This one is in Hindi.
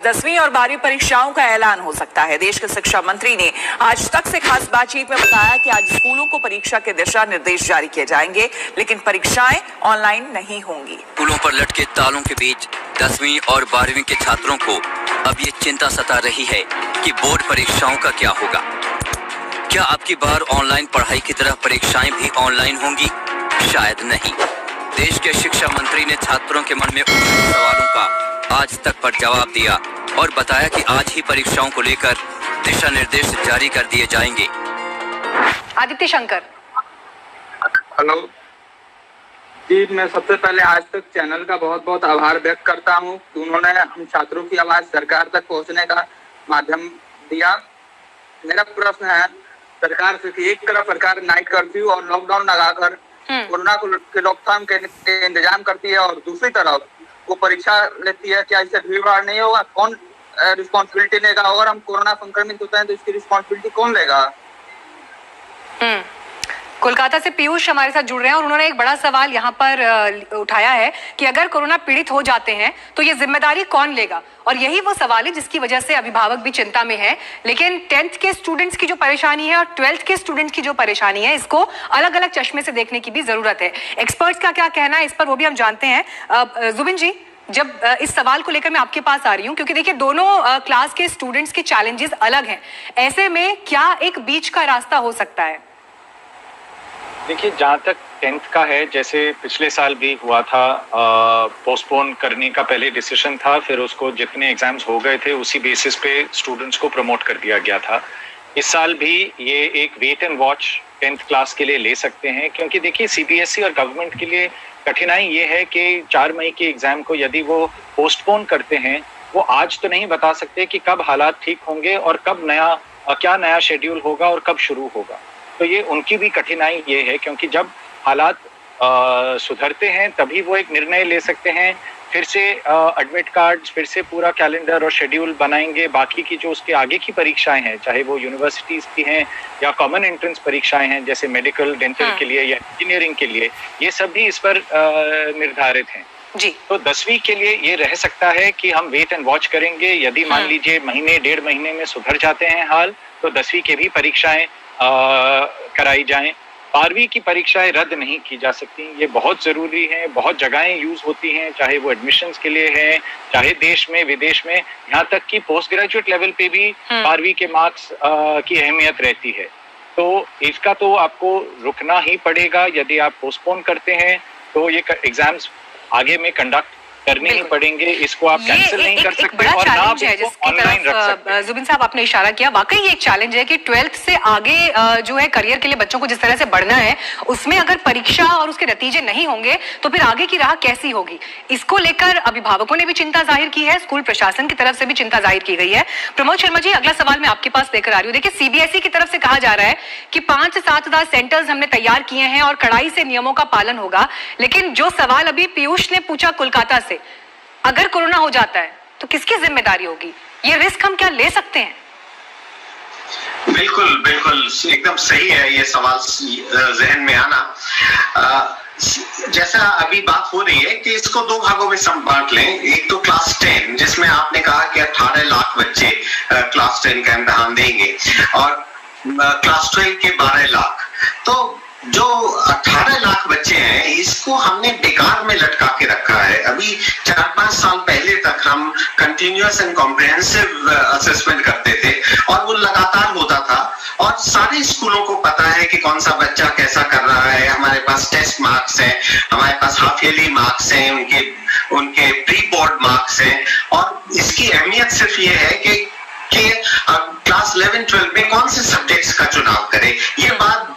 10वीं और 12वीं परीक्षाओं का ऐलान हो सकता है। देश के शिक्षा मंत्री ने आज तक से खास बातचीत में बताया कि आज स्कूलों को परीक्षा के दिशा निर्देश जारी किए जाएंगे, लेकिन परीक्षाएं ऑनलाइन नहीं होंगी। स्कूलों पर लटके तालों के बीच 10वीं और 12वीं के छात्रों को अब ये चिंता सता रही है कि बोर्ड परीक्षाओं का क्या होगा। क्या अब की बार ऑनलाइन पढ़ाई की तरह परीक्षाएं भी ऑनलाइन होंगी? शायद नहीं। देश के शिक्षा मंत्री ने छात्रों के मन में उठे सवालों का आज तक पर जवाब दिया और बताया कि आज ही परीक्षाओं को लेकर दिशा निर्देश जारी कर दिए जाएंगे। आदित्य शंकर। हेलो जी, मैं सबसे पहले आज तक चैनल का बहुत बहुत आभार व्यक्त करता हूं कि उन्होंने हम छात्रों की आवाज सरकार तक पहुंचने का माध्यम दिया। मेरा प्रश्न है सरकार से कि एक तरफ सरकार नाइट कर्फ्यू और लॉकडाउन लगाकर कोरोना के रोकथाम के इंतजाम करती है और दूसरी तरफ वो परीक्षा लेती है। क्या इससे भीड़ भाड़ नहीं होगा? कौन रिस्पॉन्सिबिलिटी लेगा? अगर हम कोरोना संक्रमित होते हैं तो इसकी रिस्पॉन्सिबिलिटी कौन लेगा? कोलकाता से पीयूष हमारे साथ जुड़ रहे हैं और उन्होंने एक बड़ा सवाल यहाँ पर उठाया है कि अगर कोरोना पीड़ित हो जाते हैं तो ये जिम्मेदारी कौन लेगा। और यही वो सवाल है जिसकी वजह से अभिभावक भी चिंता में है। लेकिन 10th के स्टूडेंट्स की जो परेशानी है और 12th के स्टूडेंट्स की जो परेशानी है, इसको अलग अलग चश्मे से देखने की भी जरूरत है। एक्सपर्ट्स का क्या कहना है इस पर वो भी हम जानते हैं। जुबिन जी, जब इस सवाल को लेकर मैं आपके पास आ रही हूँ, क्योंकि देखिए दोनों क्लास के स्टूडेंट्स के चैलेंजेस अलग हैं, ऐसे में क्या एक बीच का रास्ता हो सकता है? देखिए, जहाँ तक 10th का है, जैसे पिछले साल भी हुआ था, पोस्टपोन करने का पहले डिसीजन था, फिर उसको जितने एग्जाम्स हो गए थे उसी बेसिस पे स्टूडेंट्स को प्रमोट कर दिया गया था। इस साल भी ये एक wait and watch 10th class के लिए ले सकते हैं, क्योंकि देखिए सीबीएसई और गवर्नमेंट के लिए कठिनाई ये है कि 4 मई के एग्जाम को यदि वो पोस्टपोन करते हैं, वो आज तो नहीं बता सकते कि कब हालात ठीक होंगे और कब क्या नया शेड्यूल होगा और कब शुरू होगा। तो ये उनकी भी कठिनाई ये है, क्योंकि जब हालात सुधरते हैं तभी वो एक निर्णय ले सकते हैं, फिर से एडमिट कार्ड्स, फिर से पूरा कैलेंडर और शेड्यूल बनाएंगे। बाकी की जो उसके आगे की परीक्षाएं हैं, चाहे वो यूनिवर्सिटीज की हैं या कॉमन एंट्रेंस परीक्षाएं हैं, जैसे मेडिकल, डेंटल के लिए या इंजीनियरिंग के लिए, ये सब भी इस पर निर्धारित हैं जी। तो 10वीं के लिए ये रह सकता है कि हम वेट एंड वॉच करेंगे। यदि मान लीजिए महीने 1.5 महीने में सुधर जाते हैं हाल, तो 10वीं के भी परीक्षाएं कराई जाएं। 12वीं की परीक्षाएं रद्द नहीं की जा सकती, ये बहुत जरूरी है। बहुत जगहें यूज होती हैं, चाहे वो एडमिशन्स के लिए है, चाहे देश में विदेश में, यहाँ तक कि पोस्ट ग्रेजुएट लेवल पे भी 12वीं के मार्क्स की अहमियत रहती है। तो इसका तो आपको रुकना ही पड़ेगा। यदि आप पोस्टपोन करते हैं तो ये एग्जाम्स आगे में कंडक्ट करने ही पड़ेंगे, इसको आप कैंसिल नहीं कर सकते और ना आप इसको ऑनलाइन रख सकते। जुबिन साहब, आपने इशारा किया, वाकई ये एक चैलेंज है कि 12th से आगे जो है करियर के लिए बच्चों को जिस तरह से बढ़ना है, उसमें अगर परीक्षा और उसके नतीजे नहीं होंगे तो फिर आगे की राह कैसी होगी। इसको लेकर अभिभावकों ने भी चिंता जाहिर की है, स्कूल प्रशासन की तरफ से भी चिंता जाहिर की गई है। प्रमोद शर्मा जी, अगला सवाल मैं आपके पास लेकर आ रही हूँ। देखिए, सीबीएसई की तरफ से कहा जा रहा है कि 5 से 7 हजार सेंटर्स हमने तैयार किए हैं और कड़ाई से नियमों का पालन होगा। लेकिन जो सवाल अभी पीयूष ने पूछा कोलकाता से, अगर कोरोना हो जाता है तो किसकी जिम्मेदारी होगी? ये रिस्क हम क्या ले सकते हैं? बिल्कुल बिल्कुल, एकदम सही है ये सवाल जहन में आना। जैसा अभी बात हो रही है कि इसको 2 भागों में बांट लें। एक तो क्लास 10, जिसमें आपने कहा कि 18 लाख बच्चे क्लास 10 का इम्तिहान देंगे, और क्लास 12 के 12 लाख। तो जो 18 लाख बच्चे हैं, इसको हमने बेकार में लटका के रखा है। अभी 4-5 साल पहले तक हम कंटिन्यूअस एंड कॉम्प्रिहेंसिव असेसमेंट करते थे और वो लगातार होता था, और सारे स्कूलों को पता है कि कौन सा बच्चा कैसा कर रहा है। हमारे पास टेस्ट मार्क्स हैं, हमारे पास हाफ ईयरली मार्क्स हैं, उनके प्री बोर्ड मार्क्स हैं, और इसकी अहमियत सिर्फ ये है कि क्लास 11-12 में कौन से सब्जेक्ट्स का चुनाव करें। ये बात